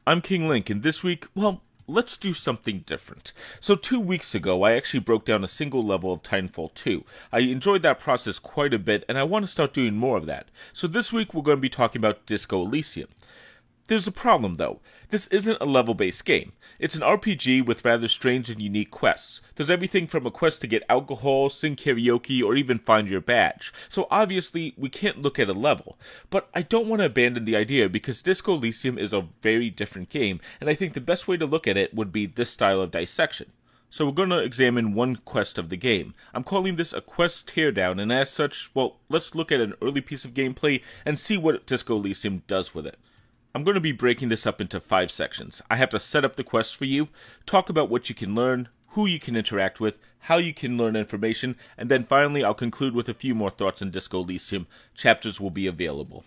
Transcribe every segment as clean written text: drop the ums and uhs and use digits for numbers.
I'm King Link, and this week, well, let's do something different. So 2 weeks ago, I actually broke down a single level of Titanfall 2. I enjoyed that process quite a bit, and I want to start doing more of that. So this week, we're going to be talking about Disco Elysium. There's a problem, though. This isn't a level-based game. It's an RPG with rather strange and unique quests. There's everything from a quest to get alcohol, sing karaoke, or even find your badge. So obviously, we can't look at a level. But I don't want to abandon the idea because Disco Elysium is a very different game, and I think the best way to look at it would be this style of dissection. So we're going to examine one quest of the game. I'm calling this a quest teardown, and as such, well, let's look at an early piece of gameplay and see what Disco Elysium does with it. I'm going to be breaking this up into 5 sections. I have to set up the quest for you, talk about what you can learn, who you can interact with, how you can learn information, and then finally I'll conclude with a few more thoughts on Disco Elysium. Chapters will be available.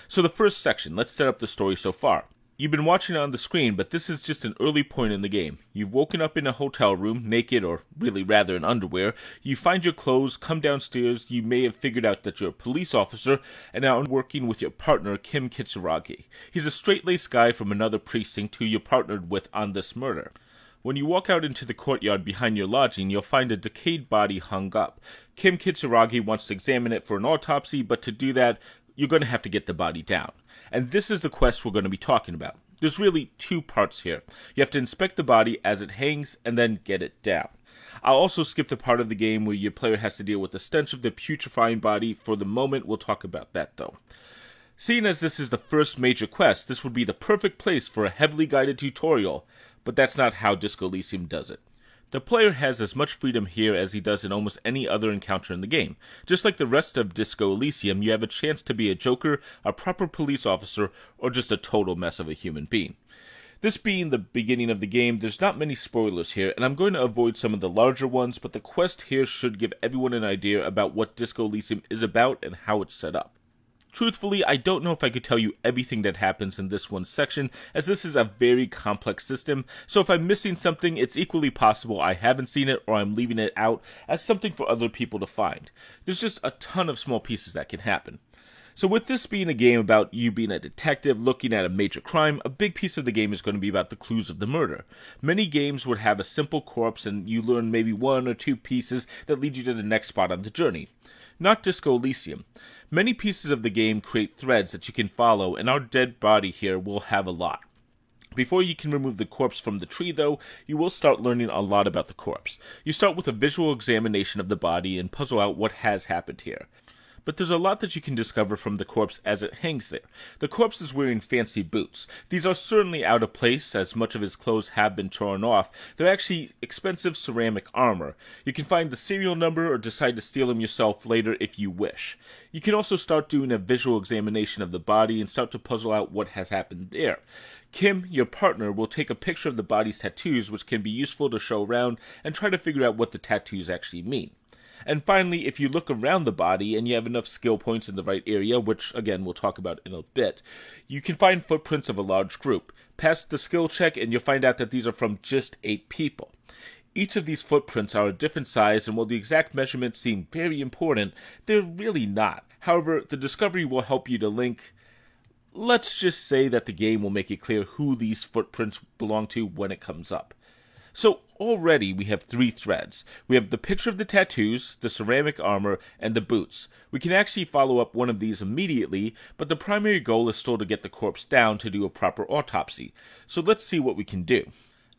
So the first section, let's set up the story so far. You've been watching it on the screen, but this is just an early point in the game. You've woken up in a hotel room, naked, or really rather in underwear. You find your clothes, come downstairs, you may have figured out that you're a police officer, and now working with your partner, Kim Kitsuragi. He's a straight-laced guy from another precinct who you partnered with on this murder. When you walk out into the courtyard behind your lodging, you'll find a decayed body hung up. Kim Kitsuragi wants to examine it for an autopsy, but to do that, you're going to have to get the body down. And this is the quest we're going to be talking about. There's really 2 parts here. You have to inspect the body as it hangs and then get it down. I'll also skip the part of the game where your player has to deal with the stench of the putrefying body. For the moment, we'll talk about that though. Seeing as this is the first major quest, this would be the perfect place for a heavily guided tutorial, but that's not how Disco Elysium does it. The player has as much freedom here as he does in almost any other encounter in the game. Just like the rest of Disco Elysium, you have a chance to be a joker, a proper police officer, or just a total mess of a human being. This being the beginning of the game, there's not many spoilers here, and I'm going to avoid some of the larger ones, but the quest here should give everyone an idea about what Disco Elysium is about and how it's set up. Truthfully, I don't know if I could tell you everything that happens in this one section, as this is a very complex system, so if I'm missing something, it's equally possible I haven't seen it or I'm leaving it out as something for other people to find. There's just a ton of small pieces that can happen. So with this being a game about you being a detective looking at a major crime, a big piece of the game is going to be about the clues of the murder. Many games would have a simple corpse and you learn maybe 1 or 2 pieces that lead you to the next spot on the journey. Not Disco Elysium. Many pieces of the game create threads that you can follow, and our dead body here will have a lot. Before you can remove the corpse from the tree, though, you will start learning a lot about the corpse. You start with a visual examination of the body and puzzle out what has happened here. But there's a lot that you can discover from the corpse as it hangs there. The corpse is wearing fancy boots. These are certainly out of place, as much of his clothes have been torn off. They're actually expensive ceramic armor. You can find the serial number or decide to steal them yourself later if you wish. You can also start doing a visual examination of the body and start to puzzle out what has happened there. Kim, your partner, will take a picture of the body's tattoos, which can be useful to show around, and try to figure out what the tattoos actually mean. And finally, if you look around the body and you have enough skill points in the right area, which again we'll talk about in a bit, you can find footprints of a large group. Pass the skill check and you'll find out that these are from just 8 people. Each of these footprints are a different size, and while the exact measurements seem very important, they're really not. However, the discovery will help you to link. Let's just say that the game will make it clear who these footprints belong to when it comes up. So already we have 3 threads. We have the picture of the tattoos, the ceramic armor, and the boots. We can actually follow up one of these immediately, but the primary goal is still to get the corpse down to do a proper autopsy. So let's see what we can do.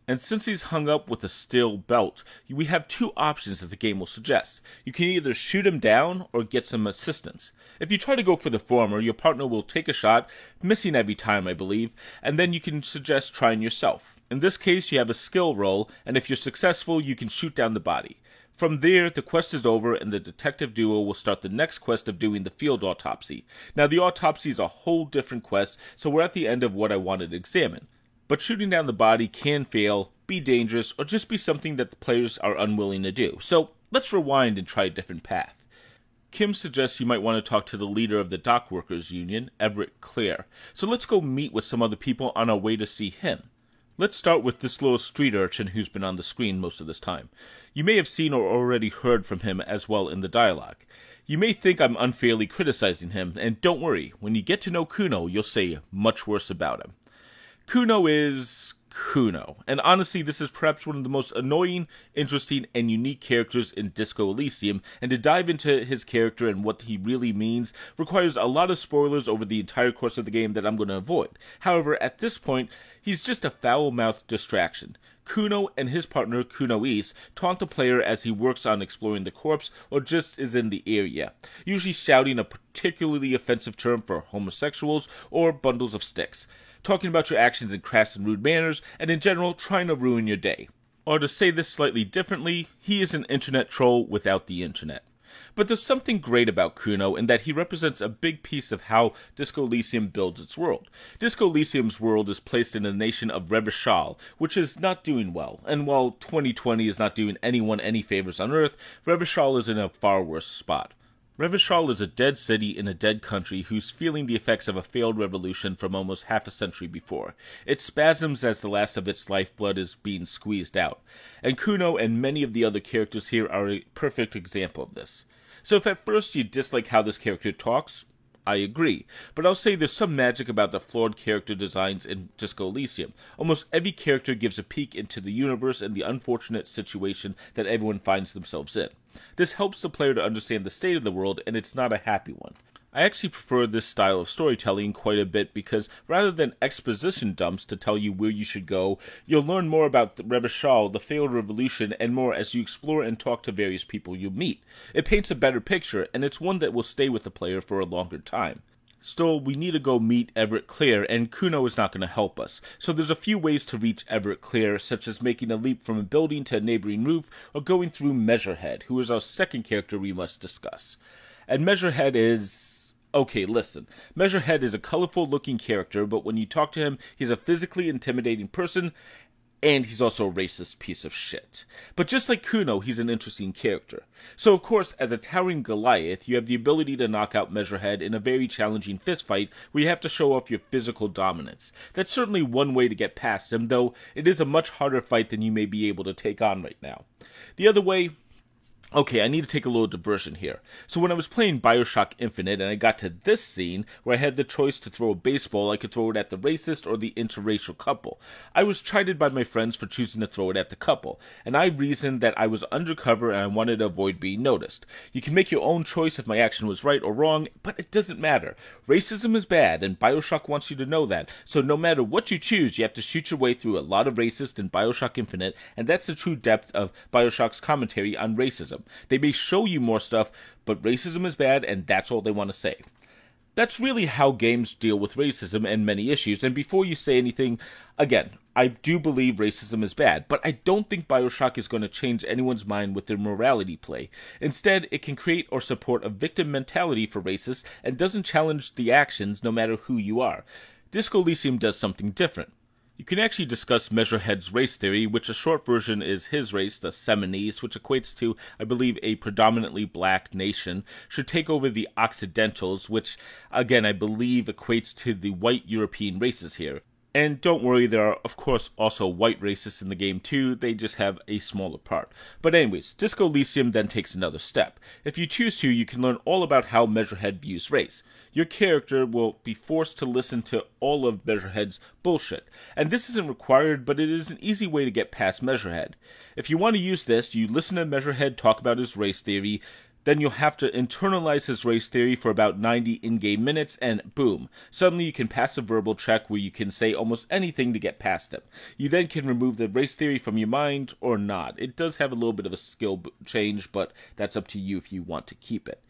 And since he's hung up with a steel belt, we have 2 options that the game will suggest. You can either shoot him down or get some assistance. If you try to go for the former, your partner will take a shot, missing every time I believe, and then you can suggest trying yourself. In this case, you have a skill roll, and if you're successful, you can shoot down the body. From there, the quest is over, and the detective duo will start the next quest of doing the field autopsy. Now, the autopsy is a whole different quest, so we're at the end of what I wanted to examine. But shooting down the body can fail, be dangerous, or just be something that the players are unwilling to do. So let's rewind and try a different path. Kim suggests you might want to talk to the leader of the dock workers union, Everett Clare. So let's go meet with some other people on our way to see him. Let's start with this little street urchin who's been on the screen most of this time. You may have seen or already heard from him as well in the dialogue. You may think I'm unfairly criticizing him, and don't worry, when you get to know Kuno, you'll say much worse about him. Kuno is Kuno, and honestly, this is perhaps one of the most annoying, interesting, and unique characters in Disco Elysium, and to dive into his character and what he really means requires a lot of spoilers over the entire course of the game that I'm going to avoid. However, at this point, he's just a foul-mouthed distraction. Kuno and his partner, Kunoise, taunt the player as he works on exploring the corpse or just is in the area, usually shouting a particularly offensive term for homosexuals or bundles of sticks, talking about your actions in crass and rude manners, and in general, trying to ruin your day. Or to say this slightly differently, he is an internet troll without the internet. But there's something great about Kuno in that he represents a big piece of how Disco Elysium builds its world. Disco Elysium's world is placed in a nation of Revachol, which is not doing well, and while 2020 is not doing anyone any favors on Earth, Revachol is in a far worse spot. Revachol is a dead city in a dead country who's feeling the effects of a failed revolution from almost half a century before. It spasms as the last of its lifeblood is being squeezed out, and Kuno and many of the other characters here are a perfect example of this. So if at first you dislike how this character talks, I agree, but I'll say there's some magic about the flawed character designs in Disco Elysium. Almost every character gives a peek into the universe and the unfortunate situation that everyone finds themselves in. This helps the player to understand the state of the world, and it's not a happy one. I actually prefer this style of storytelling quite a bit because rather than exposition dumps to tell you where you should go, you'll learn more about Revachol, the failed revolution, and more as you explore and talk to various people you meet. It paints a better picture, and it's one that will stay with the player for a longer time. Still, we need to go meet Everett Clear, and Kuno is not going to help us. So there's a few ways to reach Everett Clear, such as making a leap from a building to a neighboring roof, or going through Measurehead, who is our second character we must discuss. And Measurehead is... okay, listen. Measurehead is a colorful-looking character, but when you talk to him, he's a physically intimidating person, and he's also a racist piece of shit. But just like Kuno, he's an interesting character. So, of course, as a towering Goliath, you have the ability to knock out Measurehead in a very challenging fistfight where you have to show off your physical dominance. That's certainly one way to get past him, though it is a much harder fight than you may be able to take on right now. The other way... okay, I need to take a little diversion here. So when I was playing Bioshock Infinite and I got to this scene where I had the choice to throw a baseball, I could throw it at the racist or the interracial couple. I was chided by my friends for choosing to throw it at the couple, and I reasoned that I was undercover and I wanted to avoid being noticed. You can make your own choice if my action was right or wrong, but it doesn't matter. Racism is bad, and Bioshock wants you to know that, so no matter what you choose, you have to shoot your way through a lot of racist in Bioshock Infinite, and that's the true depth of Bioshock's commentary on racism. They may show you more stuff, but racism is bad, and that's all they want to say. That's really how games deal with racism and many issues, and before you say anything, again, I do believe racism is bad, but I don't think Bioshock is going to change anyone's mind with their morality play. Instead, it can create or support a victim mentality for racists and doesn't challenge the actions no matter who you are. Disco Elysium does something different. You can actually discuss Measurehead's race theory, which a short version is his race, the Seminoles, which equates to, I believe, a predominantly black nation, should take over the Occidentals, which, again, I believe equates to the white European races here. And don't worry, there are, of course, also white racists in the game too, they just have a smaller part. But anyways, Disco Elysium then takes another step. If you choose to, you can learn all about how Measurehead views race. Your character will be forced to listen to all of Measurehead's bullshit. And this isn't required, but it is an easy way to get past Measurehead. If you want to use this, you listen to Measurehead talk about his race theory, then you'll have to internalize his race theory for about 90 in-game minutes, and boom, suddenly you can pass a verbal check where you can say almost anything to get past him. You then can remove the race theory from your mind, or not. It does have a little bit of a skill change, but that's up to you if you want to keep it.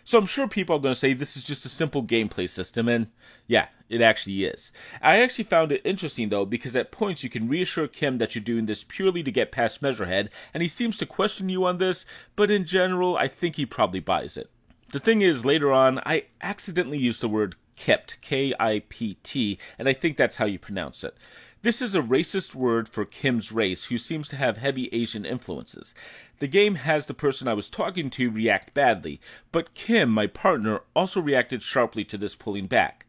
So I'm sure people are going to say this is just a simple gameplay system, and yeah, it actually is. I actually found it interesting, though, because at points you can reassure Kim that you're doing this purely to get past Measurehead, and he seems to question you on this, but in general, I think he probably buys it. The thing is, later on, I accidentally used the word Kipt, K-I-P-T, and I think that's how you pronounce it. This is a racist word for Kim's race, who seems to have heavy Asian influences. The game has the person I was talking to react badly, but Kim, my partner, also reacted sharply to this pulling back.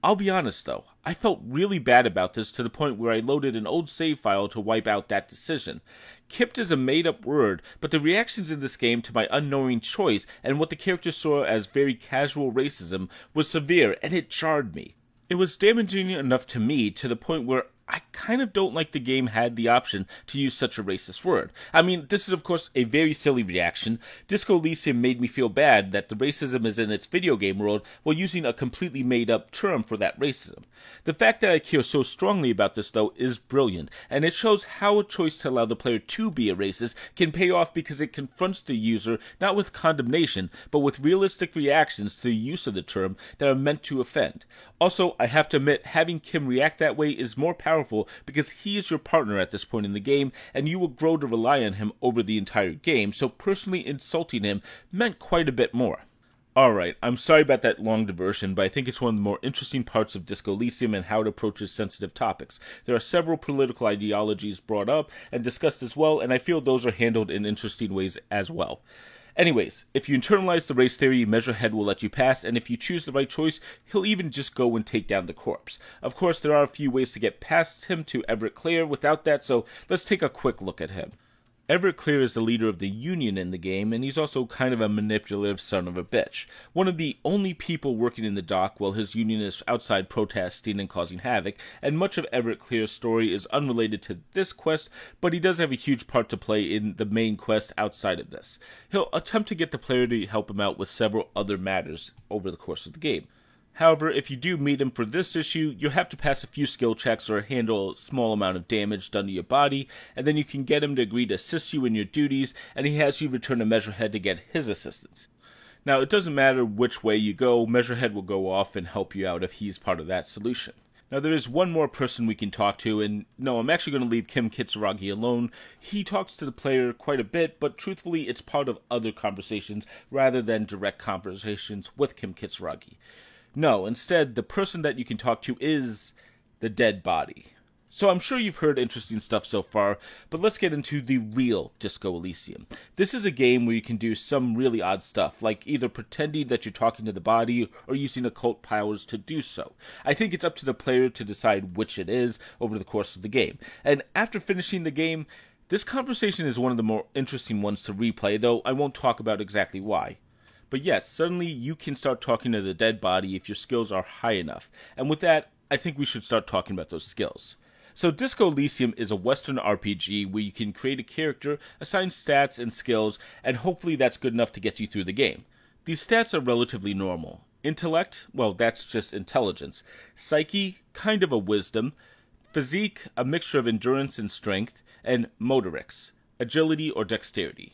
I'll be honest though, I felt really bad about this to the point where I loaded an old save file to wipe out that decision. Kipt is a made-up word, but the reactions in this game to my unknowing choice and what the character saw as very casual racism was severe, and it jarred me. It was damaging enough to me to the point where I kind of don't like the game had the option to use such a racist word. I mean, this is of course a very silly reaction. Disco Elysium made me feel bad that the racism is in its video game world while using a completely made up term for that racism. The fact that I care so strongly about this though is brilliant, and it shows how a choice to allow the player to be a racist can pay off because it confronts the user not with condemnation, but with realistic reactions to the use of the term that are meant to offend. Also, I have to admit, having Kim react that way is more powerful because he is your partner at this point in the game, and you will grow to rely on him over the entire game, so personally insulting him meant quite a bit more. Alright, I'm sorry about that long diversion, but I think it's one of the more interesting parts of Disco Elysium and how it approaches sensitive topics. There are several political ideologies brought up and discussed as well, and I feel those are handled in interesting ways as well. Anyways, if you internalize the race theory, Measurehead will let you pass, and if you choose the right choice, he'll even just go and take down the corpse. Of course, there are a few ways to get past him to Everett Clear without that, so let's take a quick look at him. Everett Clear is the leader of the Union in the game, and he's also kind of a manipulative son of a bitch. One of the only people working in the dock while his union is outside protesting and causing havoc, and much of Everett Clear's story is unrelated to this quest, but he does have a huge part to play in the main quest outside of this. He'll attempt to get the player to help him out with several other matters over the course of the game. However, if you do meet him for this issue, you'll have to pass a few skill checks or handle a small amount of damage done to your body, and then you can get him to agree to assist you in your duties, and he has you return to Measurehead to get his assistance. Now, it doesn't matter which way you go, Measurehead will go off and help you out if he's part of that solution. Now, there is one more person we can talk to, and no, I'm actually going to leave Kim Kitsuragi alone. He talks to the player quite a bit, but truthfully, it's part of other conversations rather than direct conversations with Kim Kitsuragi. No, instead, the person that you can talk to is the dead body. So I'm sure you've heard interesting stuff so far, but let's get into the real Disco Elysium. This is a game where you can do some really odd stuff, like either pretending that you're talking to the body or using occult powers to do so. I think it's up to the player to decide which it is over the course of the game. And after finishing the game, this conversation is one of the more interesting ones to replay, though I won't talk about exactly why. But yes, suddenly you can start talking to the dead body if your skills are high enough. And with that, I think we should start talking about those skills. So Disco Elysium is a Western RPG where you can create a character, assign stats and skills, and hopefully that's good enough to get you through the game. These stats are relatively normal. Intellect, well, that's just intelligence. Psyche, kind of a wisdom. Physique, a mixture of endurance and strength. And motorics, agility or dexterity.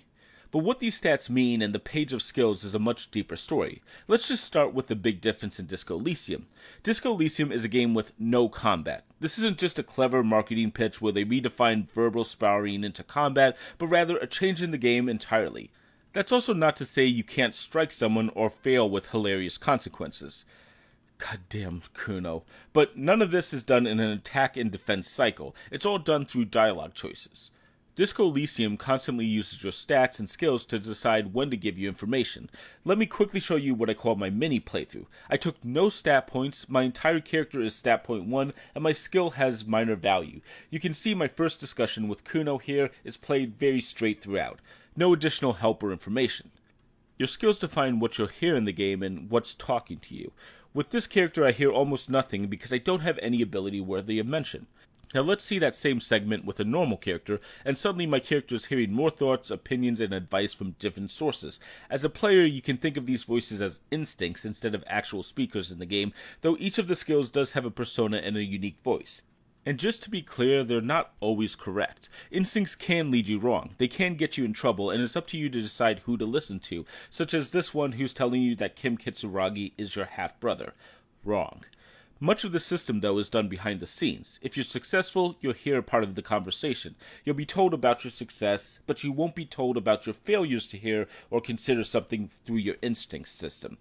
But what these stats mean and the page of skills is a much deeper story. Let's just start with the big difference in Disco Elysium. Disco Elysium is a game with no combat. This isn't just a clever marketing pitch where they redefine verbal sparring into combat, but rather a change in the game entirely. That's also not to say you can't strike someone or fail with hilarious consequences. Goddamn Kuno. But none of this is done in an attack and defense cycle. It's all done through dialogue choices. Disco Elysium constantly uses your stats and skills to decide when to give you information. Let me quickly show you what I call my mini playthrough. I took no stat points, my entire character is stat point 1, and my skill has minor value. You can see my first discussion with Kuno here is played very straight throughout. No additional help or information. Your skills define what you'll hear in the game and what's talking to you. With this character I hear almost nothing because I don't have any ability worthy of mention. Now let's see that same segment with a normal character, and suddenly my character is hearing more thoughts, opinions, and advice from different sources. As a player, you can think of these voices as instincts instead of actual speakers in the game, though each of the skills does have a persona and a unique voice. And just to be clear, they're not always correct. Instincts can lead you wrong. They can get you in trouble, and it's up to you to decide who to listen to, such as this one who's telling you that Kim Kitsuragi is your half-brother. Wrong. Much of the system, though, is done behind the scenes. If you're successful, you'll hear a part of the conversation. You'll be told about your success, but you won't be told about your failures to hear or consider something through your instinct system.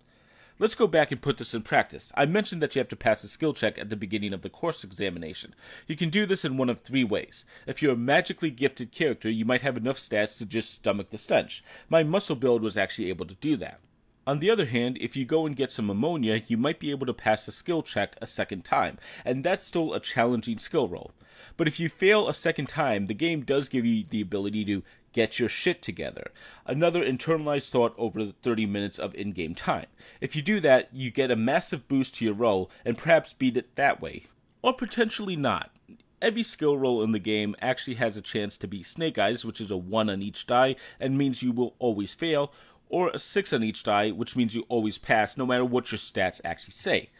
Let's go back and put this in practice. I mentioned that you have to pass a skill check at the beginning of the course examination. You can do this in one of 3 ways. If you're a magically gifted character, you might have enough stats to just stomach the stench. My muscle build was actually able to do that. On the other hand, if you go and get some ammonia, you might be able to pass a skill check a second time, and that's still a challenging skill roll. But if you fail a second time, the game does give you the ability to get your shit together. Another internalized thought over the 30 minutes of in-game time. If you do that, you get a massive boost to your roll, and perhaps beat it that way. Or potentially not. Every skill roll in the game actually has a chance to be Snake Eyes, which is a 1 on each die, and means you will always fail, or a 6 on each die, which means you always pass, no matter what your stats actually say.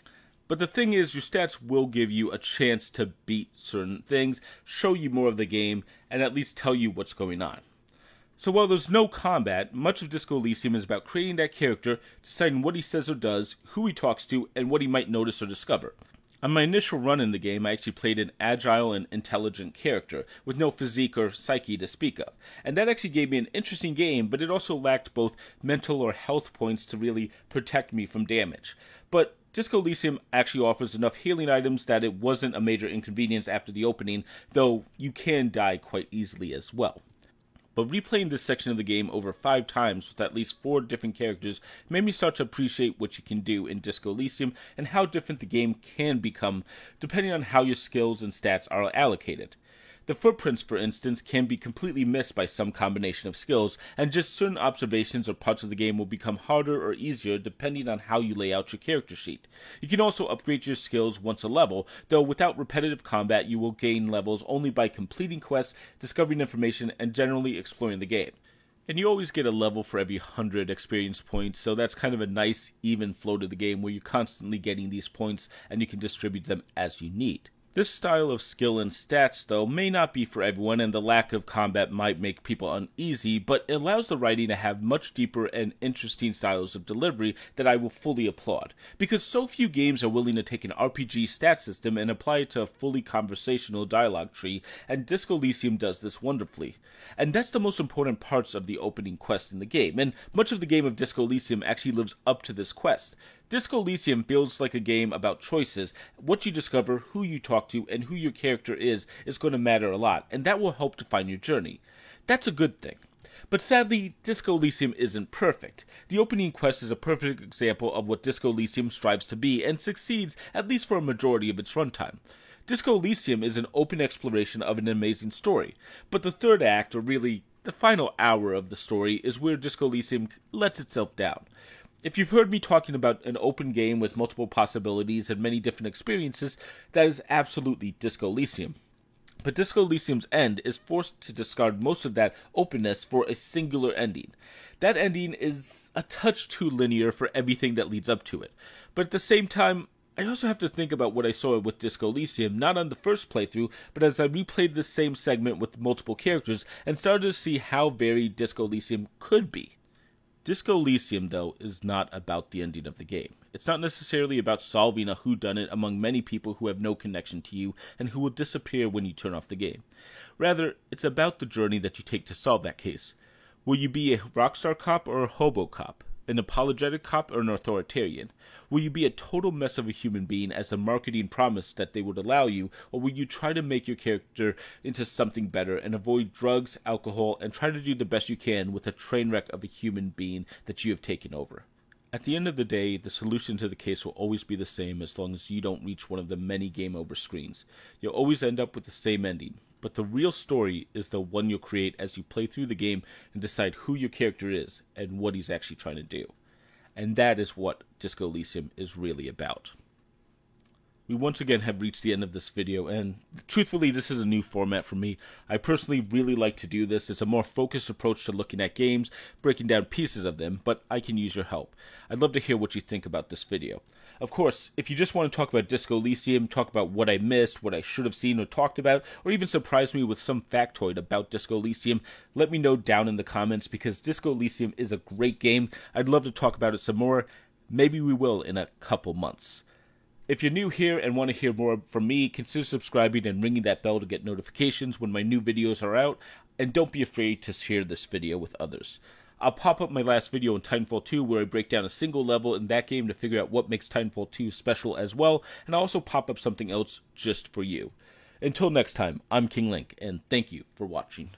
But the thing is, your stats will give you a chance to beat certain things, show you more of the game, and at least tell you what's going on. So while there's no combat, much of Disco Elysium is about creating that character, deciding what he says or does, who he talks to, and what he might notice or discover. On my initial run in the game, I actually played an agile and intelligent character, with no physique or psyche to speak of. And that actually gave me an interesting game, but it also lacked both mental or health points to really protect me from damage. But Disco Elysium actually offers enough healing items that it wasn't a major inconvenience after the opening, though you can die quite easily as well. But replaying this section of the game over 5 times with at least 4 different characters made me start to appreciate what you can do in Disco Elysium and how different the game can become depending on how your skills and stats are allocated. The footprints, for instance, can be completely missed by some combination of skills, and just certain observations or parts of the game will become harder or easier depending on how you lay out your character sheet. You can also upgrade your skills once a level, though without repetitive combat you will gain levels only by completing quests, discovering information, and generally exploring the game. And you always get a level for every 100 experience points, so that's kind of a nice, even flow to the game where you're constantly getting these points and you can distribute them as you need. This style of skill and stats, though, may not be for everyone, and the lack of combat might make people uneasy, but it allows the writing to have much deeper and interesting styles of delivery that I will fully applaud, because so few games are willing to take an RPG stat system and apply it to a fully conversational dialogue tree, and Disco Elysium does this wonderfully. And that's the most important parts of the opening quest in the game, and much of the game of Disco Elysium actually lives up to this quest. Disco Elysium feels like a game about choices. What you discover, who you talk to, and who your character is going to matter a lot, and that will help define your journey. That's a good thing. But sadly, Disco Elysium isn't perfect. The opening quest is a perfect example of what Disco Elysium strives to be, and succeeds, at least for a majority of its runtime. Disco Elysium is an open exploration of an amazing story, but the third act, or really the final hour of the story, is where Disco Elysium lets itself down. If you've heard me talking about an open game with multiple possibilities and many different experiences, that is absolutely Disco Elysium. But Disco Elysium's end is forced to discard most of that openness for a singular ending. That ending is a touch too linear for everything that leads up to it. But at the same time, I also have to think about what I saw with Disco Elysium, not on the first playthrough, but as I replayed this same segment with multiple characters and started to see how varied Disco Elysium could be. Disco Elysium, though, is not about the ending of the game. It's not necessarily about solving a whodunit among many people who have no connection to you and who will disappear when you turn off the game. Rather, it's about the journey that you take to solve that case. Will you be a rockstar cop or a hobo cop? An apologetic cop or an authoritarian? Will you be a total mess of a human being as the marketing promised that they would allow you, or will you try to make your character into something better and avoid drugs, alcohol, and try to do the best you can with a train wreck of a human being that you have taken over? At the end of the day, the solution to the case will always be the same as long as you don't reach one of the many game over screens. You'll always end up with the same ending. But the real story is the one you'll create as you play through the game and decide who your character is and what he's actually trying to do. And that is what Disco Elysium is really about. We once again have reached the end of this video, and truthfully, this is a new format for me. I personally really like to do this. It's a more focused approach to looking at games, breaking down pieces of them, but I can use your help. I'd love to hear what you think about this video. Of course, if you just want to talk about Disco Elysium, talk about what I missed, what I should have seen or talked about, or even surprise me with some factoid about Disco Elysium, let me know down in the comments, because Disco Elysium is a great game. I'd love to talk about it some more. Maybe we will in a couple months. If you're new here and want to hear more from me, consider subscribing and ringing that bell to get notifications when my new videos are out, and don't be afraid to share this video with others. I'll pop up my last video in Titanfall 2 where I break down a single level in that game to figure out what makes Titanfall 2 special as well, and I'll also pop up something else just for you. Until next time, I'm King Link, and thank you for watching.